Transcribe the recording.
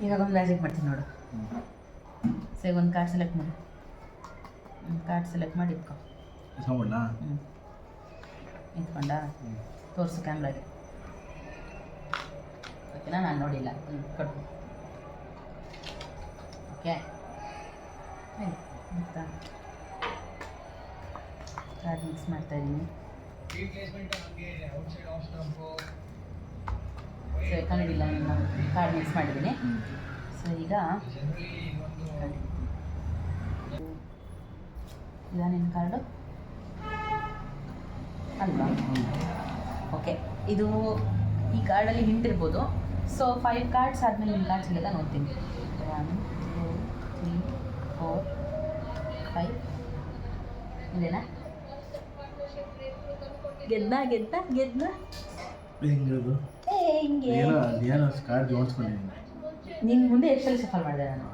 ಇವಾಗ ಒಂದು ಮ್ಯಾಜಿಕ್ ಮಾಡ್ತೀನಿ ನೋಡು. ಸರಿ, ಒಂದು ಕಾರ್ಡ್ ಸೆಲೆಕ್ಟ್ ಮಾಡಿ. ಕಾರ್ಡ್ ಸೆಲೆಕ್ಟ್ ಮಾಡಿ ಇಟ್ಕೊ. ಇಟ್ಕೊಂಡ ತೋರಿಸು ಕ್ಯಾಮ್ರಾಗೆ. ಓಕೆನಾ? ನಾನು ನೋಡಿಲ್ಲ. ಕೊಟ್ಟು. ಓಕೆ, ಆಯಿತಾ? ಕಾರ್ಡ್ ಮಿಕ್ಸ್ ಮಾಡ್ತಾಯಿದ್ದೀನಿ. ಸೊ ಕನ್ನಡಿಲ್ಲ, ನಾನು ಕಾರ್ಡ್ ಮಿಕ್ಸ್ ಮಾಡಿದ್ದೀನಿ. ಸೊ ಈಗ ಇಲ್ಲ ನಿನ್ನ ಕಾರ್ಡು ಅಲ್ವಾ? ಓಕೆ, ಇದು ಈ ಕಾರ್ಡಲ್ಲಿ ಹಿಂಟಿರ್ಬೋದು. ಸೊ 5 ಕಾರ್ಡ್ಸ್ ಆದಮೇಲೆ ನಿಮ್ಮ ಕಾರ್ಡ್ಸ್ ಎಲ್ಲ ನೋಡ್ತೀನಿ. 1 2 3 4 5 ಇದೇನಾ? ಗೆದ್ದ ಹಿಂಗೆ ಹಿಂಗೆ ಕಾರ್ಡ್ ಜೋಡಿಸ್ಕೊಂಡಿದ್ದೀನಿ. ನಿನ್ನ ಮುಂದೆ ಎಷ್ಟಲ್ಲಿ ಸಫಲ್ ಮಾಡಿದೆ ನಾನು?